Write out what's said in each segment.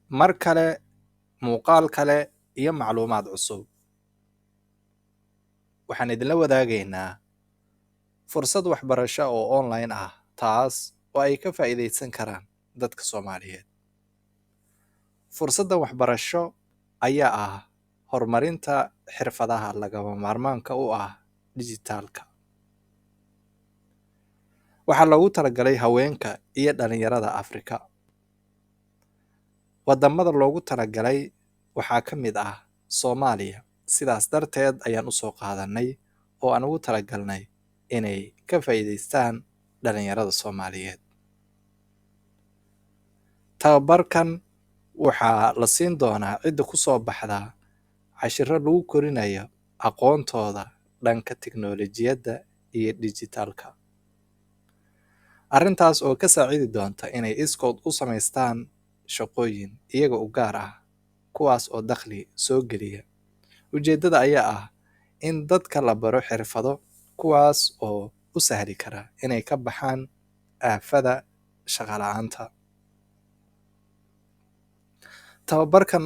mar kale, muuqaal kale iyo macluumaad cusub. Waxaan idinla wadaagaynaa fursad waxbarasho oo online ah, taas oo ay ka faa'iidaysan karaan dadka Soomaaliyeed. Fursaddan waxbarasho ayaa ah horumarinta xirfadaha lagama maarmaanka u ah dijitaalka. Waxaa loogu talagalay haweenka iyo dhalinyarada Afrika. Wadamada loogu talagalay waxaa ka mid ah Soomaaliya. Sidaas darteed ayaan u soo qaadanay oo aan ugu talagalnay inay ka faa'iidaystaan dhalinyarada Soomaaliyeed. Tababarkan waxaa la siin doonaa cidda ku soo baxda cashiro lagu korinayo aqoontooda dhanka tiknoolajiyadda iyo dijitaalka. Arrintaas oo ka saacidi doonta inay iskood u samaystaan shaqooyin iyaga u gaar ah, kuwaas oo dakhli soo geliya. Ujeeddada ayaa ah in dadka la baro xirfado kuwaas oo u sahli kara inay ka baxaan aafada shaqo la'aanta. Tababarkan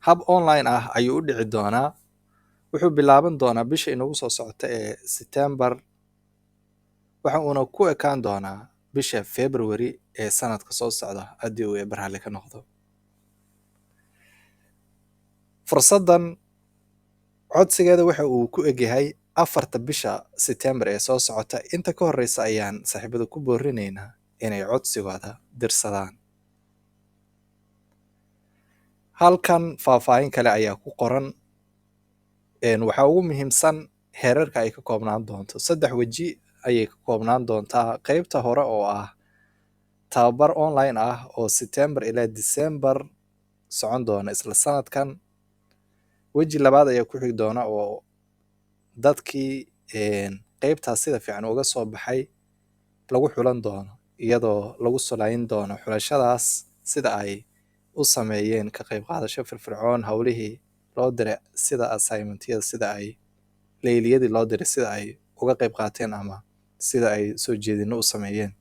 hab online ah ayuu u dhici doonaa. Wuxuu bilaaban doonaa bisha inagu soo socota ee September, waxa uuna ku ekaan doonaa bisha February ee sanadka soo socda haddii uu Eber Hale ka noqdo. Fursaddan codsigeeda waxa uu ku egyahay 4 bisha September ee soo socota. Inta ka horreysa ayaan saaxiibada ku boorinaynaa inay codsigooda dirsadaan. Halkan faahfaahin kale ayaa ku qoran. Waxaa ugu muhiimsan heerarka ay ka koobnaan doonto. 3 weji ayay ka koobnaan doontaa. Qaybta hore oo ah tababar online ah oo September ilaa December socon doona isla sanadkan. Weji labaad ayaa ku xigi doona oo dadkii qaybtaas sida fiican uga soo baxay lagu xulan doono, iyadoo lagu solayn doono xulashadaas sida ay u sameeyeen ka qayb qaadasho firfircoon hawlihii loo diray, sida assignmentyada, sida ay leyliyadii loo diray, sida ay uga qayb qaateen ama sida ay soo jeedino u sameeyeen.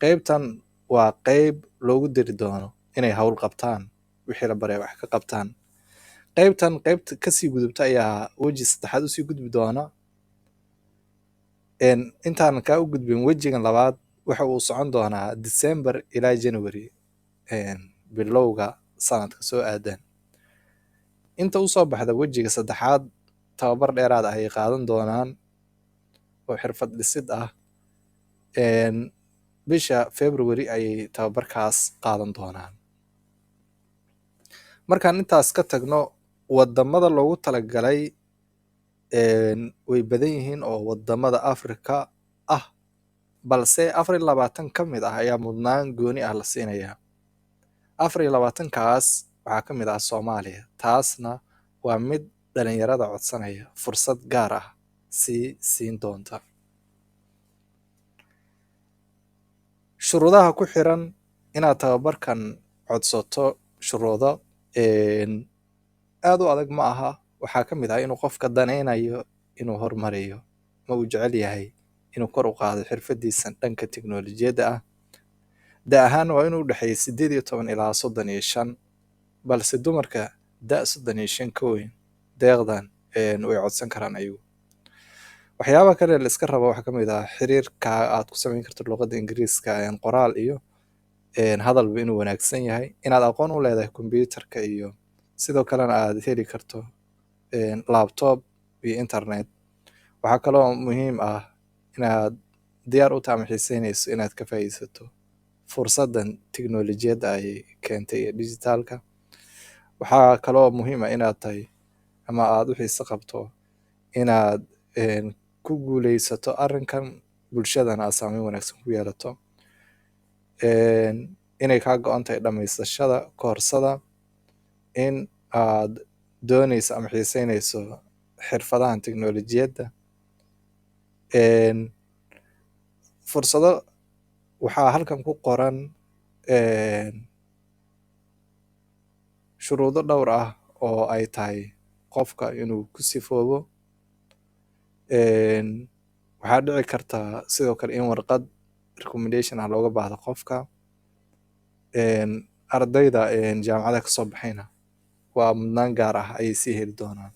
Qaybtan waa qayb loogu diri doono inay hawl qabtaan, wixii la baray wax ka qabtaan. Qaybtan qaybta kasii gudubta ayaa weji saddexaad usii gudbi doona. Intaan kaa u gudbin wejigan labaad waxa uu socon doonaa December ilaa January, bilowga sanadka soo aadan. Inta u soo baxda wejiga saddexaad tababar dheeraad ah ay qaadan doonaan oo xirfad dhisid ah. Bisha February ayay tababarkaas qaadan doonaan. Markaan intaas ka tagno, wadamada loogu talagalay way badan yihiin oo wadamada Afrika ah, balse 24 ka mid ah ayaa mudnaan gooni ah la siinayaa. 24kaas waxaa ka mid ah Soomaaliya. Taasna waa mid dhalinyarada codsanaya fursad gaar ah siin doonta. Shuruudaha ku xiran inaad tababarkan codsato shuruudo aad u adag ma aha. Waxaa ka mid ah inuu qofka danaynayo inuu horumariyo, ma uu jecel yahay inuu kor u qaado xirfadiisa dhanka tiknoolajiyadda ah. Da ahaan waa inuu u dhexeeyo 18 ilaa 35, balse dumarka da 35 ka weyn deeqdan way codsan karaan ayagu. Waxyaabaha kale la iska rabo waxaa ka mid ah xiriirka aad ku samayn karto luqadda Ingiriiska, qoraal iyo hadalba inuu wanaagsan yahay, inaad aqoon u leedahay kombiyuutarka, iyo sidoo kalena aad heli karto laptop iyo internet. Waxaa kaloo muhiim ah inaad diyaar u tahay ama xiiseynayso inaad ka faa'iidaysato fursaddan tiknoolajiyadda ay keentay ee dijitaalka. Waxaa kaloo muhiim ah inaad tahay ama aad u xiiso qabto inaad ku guuleysato arrinkan, bulshadana aad saameyn wanaagsan ku yeelato. Inay kaa go'an tahay dhammaysashada koorsada, in aad doonayso ama xiiseynayso xirfadahan tiknoolajiyadda. Fursado waxaa halkan ku qoran shuruudo dhowr ah oo ay tahay qofka inuu ku sifoobo. Waxaa dhici karta sidoo kale in warqad recommendation ah looga baahdo qofka. ardayda jaamacada kasoo baxayna waa mudnaan gaar ah ayay sii heli doonaan.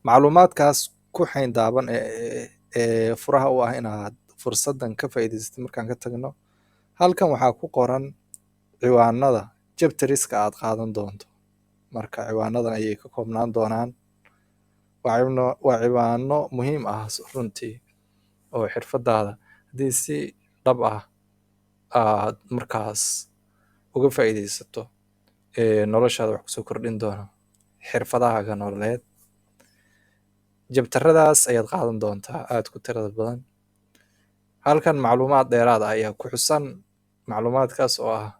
Macluumaadkaas ku xayndaaban ee furaha u ah inaad fursadan ka faa'iidaysatid markaan ka tagno, halkan waxaa ku qoran ciwaanada chapteriska aad qaadan doonto. Marka ciwaanadan ayay ka koobnaan doonaan. Waa ciwaano muhiim ah runtii oo xirfadaada haddii si dhab ah aad markaas uga faa'iidaysato noloshaada wax kusoo kordhin doona xirfadahaaga nololeed. Jabtaradaas ayaad qaadan doontaa aad ku tirada badan. Halkan macluumaad dheeraad ah ayaa ku xusan. Macluumaadkaas oo ah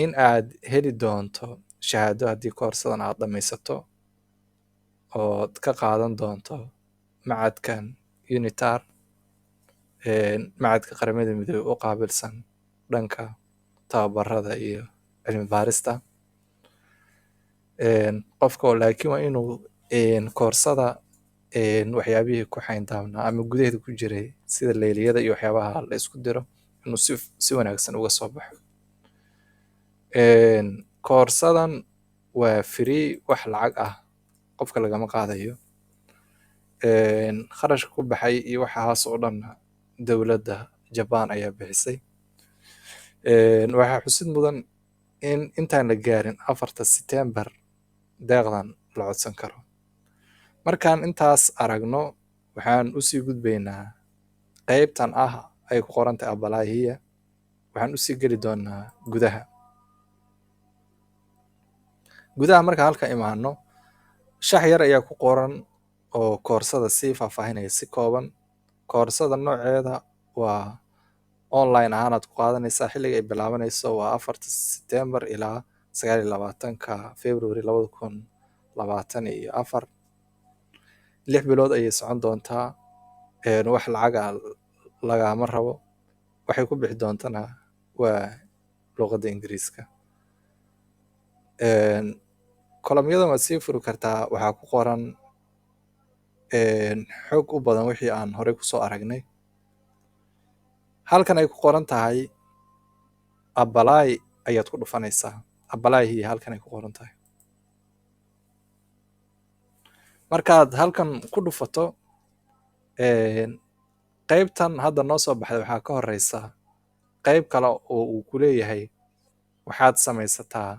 in aad heli doonto shahaado haddii koorsadan aad dhamaysato ood ka qaadan doonto macadkan UNITAR, macadka qaramada midoobay u qaabilsan dhanka tababarada iyo cilmi baarista. Qofka laakiin waa inuu koorsada waxyaabihii ku xayndaabnaa ama gudaheeda ku jiray sida leyliyada iyo waxyaabaha la isku diro inuu si wanaagsan uga soo baxo. Koorsadan waa free, wax lacag ah qofka lagama qaadayo. Kharashka ku baxay iyo waxaas oo dhan dowladda Japan ayaa bixisay. Waxaa xusid mudan in intaan la gaarin 4 September deeqdan la codsan karo. Markaan intaas aragno waxaan usii gudbaynaa qaybtan ah ay ku qoran tahay apply here. Waxaan usii geli doonaa gudaha. Gudaha marka halka imaano shax yar ayaa ku qoran oo koorsada si faahfaahinaya si kooban. Koorsada nooceeda waa online ahaanaad ku qaadanaysaa. Xilliga ay bilaabanayso waa 4 September ilaa 29 February 2024. 6 bilood ayay socon doontaa. Wax lacaga lagama rabo. Waxay ku bixi doontana waa luqadda Ingiriiska. Kolomyadan waad sii furi kartaa. Waxaa ku qoran xog u badan wixii aan horey kusoo aragnay. Halkan ay ku qoran tahay apply ayaad ku dhufanaysaa. Apply here halkan ay ku qoran tahay. Markaad halkan ku dhufato qaybtan hadda noo soo baxday waxaa ka horeysa qayb kale oo uu ku leeyahay waxaad samaysataa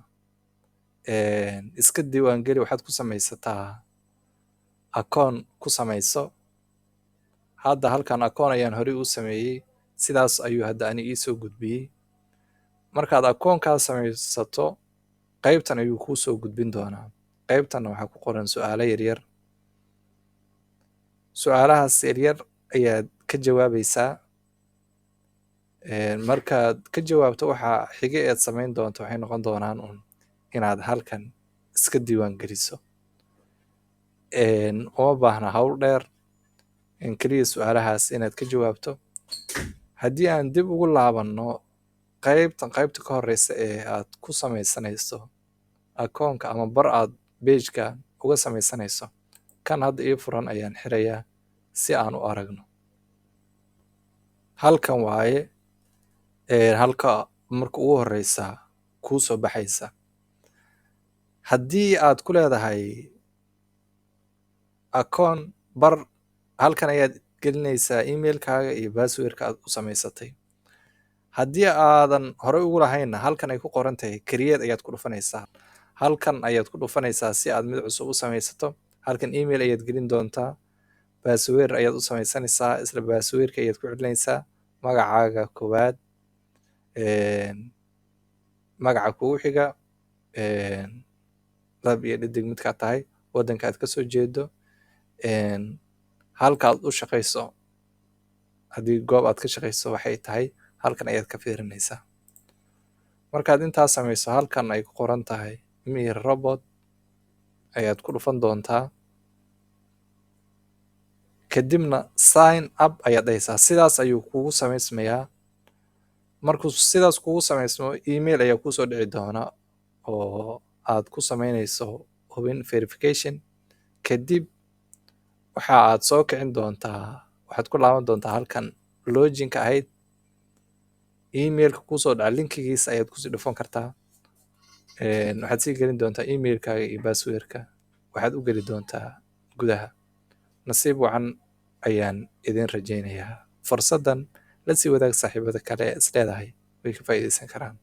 iska diiwaangeli, waxaad ku samaysataa akoon ku samayso. Hadda halkan akoon ayaan horey u sameeyey, sidaas ayuu hadda ani ii soo gudbiyey. Markaad akoonkaa samaysato qaybtan ayuu kuu soo gudbin doonaa. Qaybtan waxaa ku qoran su'aalo yaryar. Su'aalahaas yaryar ayaad ka jawaabaysaa. Markaad ka jawaabto waxaa xige eed samayn doonto waxay noqon doonaan inaad halkan iska diiwaangeliso. Uma baahna hawl dheer in kaliya su'aalahaas inaad ka jawaabto. Haddii aan dib ugu laabanno qaybta ka horeysa ee aad ku samaysanayso akoonka ama bar aad page-ka uga samaysanayso, kan hadda ii furan ayaan xirayaa si aan u aragno. Halkan waaye halka marka ugu horeysa kuu soo baxaysa. Haddii aad ku leedahay akoon bar, halkan ayaad gelinaysaa emailkaaga iyo passwordka aad u samaysatay. Haddii aadan horey ugu lahaynna halkan ay ku qoran tahay create ayaad ku dhufanaysaa. Halkan ayaad ku dhufanaysaa si aad mid cusub u samaysato. Halkan email ayaad gelin doontaa. Password ayaad u samaysanaysaa. Isla passwordka ayaad ku celinaysaa. Magacaaga koowaad, magaca kugu xiga, lab iyo dhadig midkaa tahay, waddanka aad ka soo jeedo, halka aad u shaqayso. Haddii goob aad ka shaqayso waxay tahay halkan ayaad ka fiirinaysaa. Markaad intaas samayso halkan ay ku qoran tahay Me Robot ayaad ku dhufan doontaa. Kadibna sign up ayaad dhahaysaa. Sidaas ayuu kugu samaysmayaa. Markuu sidaas kugu samaysmo email ayaa kuu soo dhici doona oo aad ku samaynayso hubin verification. Kadib waxa aad soo kicin doontaa, waxaad ku laaban doontaa halkan login-ka ahayd. emailka kusoo dhaca linkigiisa ayaad kusii dhufan kartaa. Waxaad sii gelin doontaa emailkaaga iyo passwordka, waxaad u geli doontaa gudaha. nasiib wacan ayaan idin rajaynayaa. Fursaddan la sii wadaag saaxiibada kale ee isleedahay way ka faa'iidaysan karaan.